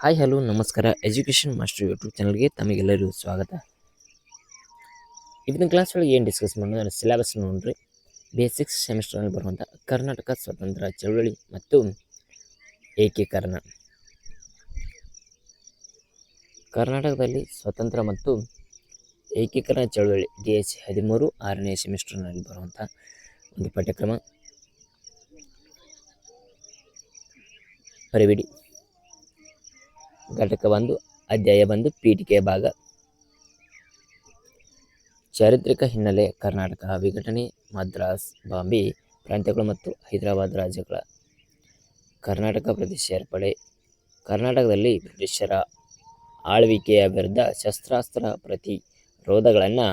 Hi hello ನಮಸ್ಕಾರ education master YouTube ಚಾನಲ್ಗೆ ತಮಗೆಲ್ಲರಿಗೂ ಸ್ವಾಗತ. ಇವತ್ತಿನ ಕ್ಲಾಸ್ ಒಳಗೆ ಏನು ಡಿಸ್ಕಸ್ ಮಾಡೋದು ಸಿಲೆಬಸ್ ನೋಡ್ರಿ. ಬೇಸಿಕ್ಸ್ ಸೆಮಿಸ್ಟರ್ನಲ್ಲಿ ಬರುವಂಥ ಕರ್ನಾಟಕ ಸ್ವತಂತ್ರ ಚಳವಳಿ ಮತ್ತು ಏಕೀಕರಣ. ಕರ್ನಾಟಕದಲ್ಲಿ ಸ್ವತಂತ್ರ ಮತ್ತು ಏಕೀಕರಣ ಚಳವಳಿ DH 13 6ನೇ ಸೆಮಿಸ್ಟರ್ನಲ್ಲಿ ಬರುವಂಥ ಒಂದು ಪಠ್ಯಕ್ರಮ. ಪರಿವಿಡಿ ಘಟಕ 1 ಅಧ್ಯಾಯ 1 ಪೀಠಿಕೆ ಭಾಗ. ಚಾರಿತ್ರಿಕ ಹಿನ್ನೆಲೆ ಕರ್ನಾಟಕ ವಿಘಟನೆ, ಮದ್ರಾಸ್, ಬಾಂಬೆ ಪ್ರಾಂತ್ಯಗಳು ಮತ್ತು ಹೈದರಾಬಾದ್ ರಾಜ್ಯಗಳ ಕರ್ನಾಟಕ ಪ್ರದೇಶ ಏರ್ಪಡೆ. ಕರ್ನಾಟಕದಲ್ಲಿ ಬ್ರಿಟಿಷರ ಆಳ್ವಿಕೆಯ ವಿರುದ್ಧ ಶಸ್ತ್ರಾಸ್ತ್ರ ಪ್ರತಿರೋಧಗಳನ್ನು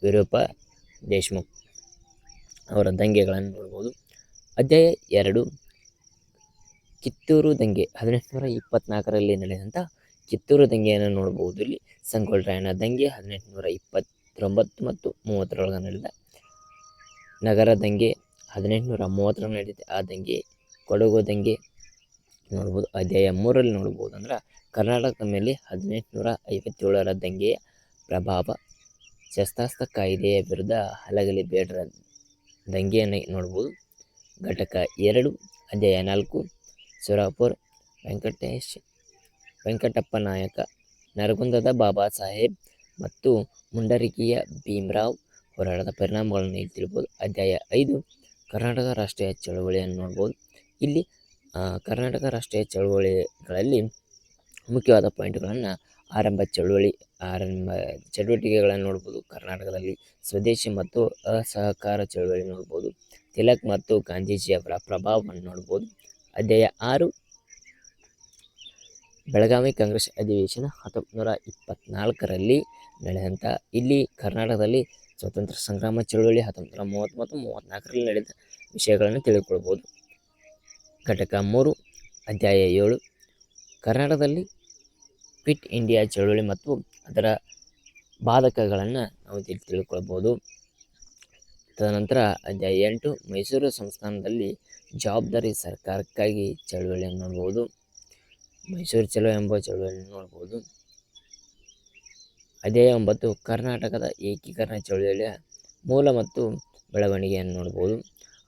ವಿರೂಪ ದೇಶಮುಖ್ ಅವರ ದಂಗೆಗಳನ್ನು ನೋಡ್ಬೋದು. ಅಧ್ಯಾಯ 2 ಕಿತ್ತೂರು ದಂಗೆ 1824ರಲ್ಲಿ ನಡೆದಂಥ ಕಿತ್ತೂರು ದಂಗೆಯನ್ನು ನೋಡಬಹುದು. ಇಲ್ಲಿ ಸಂಗೊಳ್ಳಿ ರಾಯಣ್ಣ ದಂಗೆ 1829 ಮತ್ತು 30ರೊಳಗೆ ನಡೆದ. ನಗರ ದಂಗೆ 1830ರಲ್ಲಿ ನಡೆದಿದೆ. ಆ ದಂಗೆ ಕೊಡಗು ದಂಗೆ ನೋಡ್ಬೋದು. ಅಧ್ಯಾಯ 3ರಲ್ಲಿ ನೋಡ್ಬೋದು ಅಂದ್ರೆ ಕರ್ನಾಟಕದ ಮೇಲೆ 1857ರ ದಂಗೆಯ ಪ್ರಭಾವ, ಶಸ್ತ್ರಾಸ್ತ್ರ ಕಾಯ್ದೆಯ ವಿರುದ್ಧ ಹಲಗಲಿ ಬೇಡರ ದಂಗೆಯನ್ನು ನೋಡ್ಬೋದು. ಘಟಕ 2 ಅಧ್ಯಾಯ 4 ಸುರಪುರ ವೆಂಕಟಪ್ಪ ನಾಯಕ, ನರಗುಂದದ ಬಾಬಾ ಸಾಹೇಬ್ ಮತ್ತು ಮುಂಡರಗಿಯ ಭೀಮರಾವ್ ಹೋರಾಟದ ಪರಿಣಾಮಗಳನ್ನು ಇಲ್ಲಿ ತಿಳ್ಬೋದು. ಅಧ್ಯಾಯ 5 ಕರ್ನಾಟಕ ರಾಷ್ಟ್ರೀಯ ಚಳವಳಿಯನ್ನು ನೋಡ್ಬೋದು. ಇಲ್ಲಿ ಕರ್ನಾಟಕ ರಾಷ್ಟ್ರೀಯ ಚಳವಳಿಗಳಲ್ಲಿ ಮುಖ್ಯವಾದ ಪಾಯಿಂಟ್ಗಳನ್ನು ಆರಂಭ ಚಟುವಟಿಕೆಗಳನ್ನು ನೋಡ್ಬೋದು. ಕರ್ನಾಟಕದಲ್ಲಿ ಸ್ವದೇಶಿ ಮತ್ತು ಅಸಹಕಾರ ಚಳವಳಿ ನೋಡ್ಬೋದು. ತಿಲಕ್ ಮತ್ತು ಗಾಂಧೀಜಿಯವರ ಪ್ರಭಾವವನ್ನು ನೋಡ್ಬೋದು. ಅಧ್ಯಾಯ 6 ಬೆಳಗಾವಿ ಕಾಂಗ್ರೆಸ್ ಅಧಿವೇಶನ 1924ರಲ್ಲಿ ನಡೆದಂಥ. ಇಲ್ಲಿ ಕರ್ನಾಟಕದಲ್ಲಿ ಸ್ವಾತಂತ್ರ್ಯ ಸಂಗ್ರಾಮ ಚಳವಳಿ 1930 ಮತ್ತು 34ರಲ್ಲಿ ನಡೆದ ವಿಷಯಗಳನ್ನು ತಿಳಿದುಕೊಳ್ಬೋದು. ಘಟಕ 3 ಅಧ್ಯಾಯ 7 ಕರ್ನಾಟಕದಲ್ಲಿ ಕ್ವಿಟ್ ಇಂಡಿಯಾ ಚಳವಳಿ ಮತ್ತು ಅದರ ಬಾಧಕಗಳನ್ನು ನಾವು ತಿಳ್ಕೊಳ್ಬೋದು. ತದನಂತರ ಅಧ್ಯಾಯ 8 ಮೈಸೂರು ಸಂಸ್ಥಾನದಲ್ಲಿ ಜವಾಬ್ದಾರಿ ಸರ್ಕಾರಕ್ಕಾಗಿ ಚಳವಳಿಯನ್ನು ನೋಡ್ಬೋದು. ಮೈಸೂರು ಚಲೋ ಎಂಬ ಚಳವಳಿಯನ್ನು ನೋಡ್ಬೋದು. ಅಧ್ಯಾಯ 9 ಕರ್ನಾಟಕದ ಏಕೀಕರಣ ಚಳವಳಿಯ ಮೂಲ ಮತ್ತು ಬೆಳವಣಿಗೆಯನ್ನು ನೋಡ್ಬೋದು.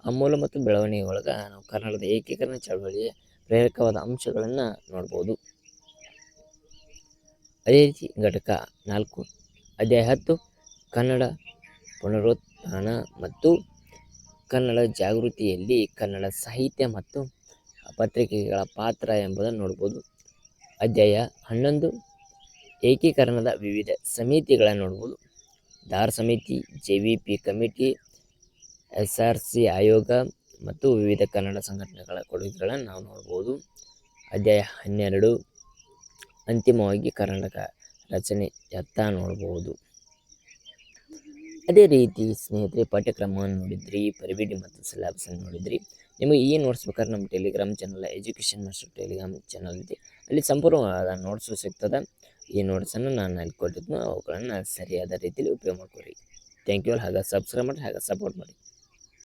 ಆ ಮೂಲ ಮತ್ತು ಬೆಳವಣಿಗೆ ಒಳಗೆ ನಾವು ಕರ್ನಾಟಕದ ಏಕೀಕರಣ ಚಳವಳಿಯ ಪ್ರೇರಕವಾದ ಅಂಶಗಳನ್ನು ನೋಡ್ಬೋದು. ಅದೇ ರೀತಿ ಘಟಕ 4 ಅಧ್ಯಾಯ 10 ಕನ್ನಡ ಪುನರುತ್ಥಾನ ಮತ್ತು ಕನ್ನಡ ಜಾಗೃತಿಯಲ್ಲಿ ಕನ್ನಡ ಸಾಹಿತ್ಯ ಮತ್ತು ಪತ್ರಿಕೆಗಳ ಪಾತ್ರ ಎಂಬುದನ್ನು ನೋಡ್ಬೋದು. ಅಧ್ಯಾಯ 11 ಏಕೀಕರಣದ ವಿವಿಧ ಸಮಿತಿಗಳನ್ನು ನೋಡ್ಬೋದು. ದಾರ್ ಸಮಿತಿ, JVP ಕಮಿಟಿ, SRC ಆಯೋಗ ಮತ್ತು ವಿವಿಧ ಕನ್ನಡ ಸಂಘಟನೆಗಳ ಕೊಡುಗೆಗಳನ್ನು ನಾವು ನೋಡ್ಬೋದು. ಅಧ್ಯಾಯ 12 ಅಂತಿಮವಾಗಿ ಕರ್ನಾಟಕ ರಚನೆ ಯತ್ತ ನೋಡ್ಬೋದು. ಅದೇ ರೀತಿ ಸ್ನೇಹಿತರೆ ಪಾಠ್ಯಕ್ರಮವನ್ನು ನೋಡಿದ್ರಿ, ಪರಿವಿಡಿ ಮತ್ತು ಸಿಲೆಬಸನ್ನು ನೋಡಿದ್ರಿ. ನಿಮಗೆ ಈ ನೋಟ್ಸ್ ಬೇಕಾದ್ರೆ ನಮ್ಮ Telegram channel education master Telegram channel ಇದೆ. ಅಲ್ಲಿ ಸಂಪೂರ್ಣವಾದ ನೋಟ್ಸು ಸಿಗ್ತದೆ. ಈ ನೋಟ್ಸನ್ನು ನಾನು ಅಲ್ಲಿ ಕೊಟ್ಟಿದ್ದು, ಅವುಗಳನ್ನು ಸರಿಯಾದ ರೀತಿಯಲ್ಲಿ ಉಪಯೋಗ ಮಾಡ್ಕೊರಿ. Thank you. ಹಾಗೆ ಸಬ್ಸ್ಕ್ರೈಬ್ ಮಾಡಿ, ಹಾಗೆ ಸಪೋರ್ಟ್ ಮಾಡಿ.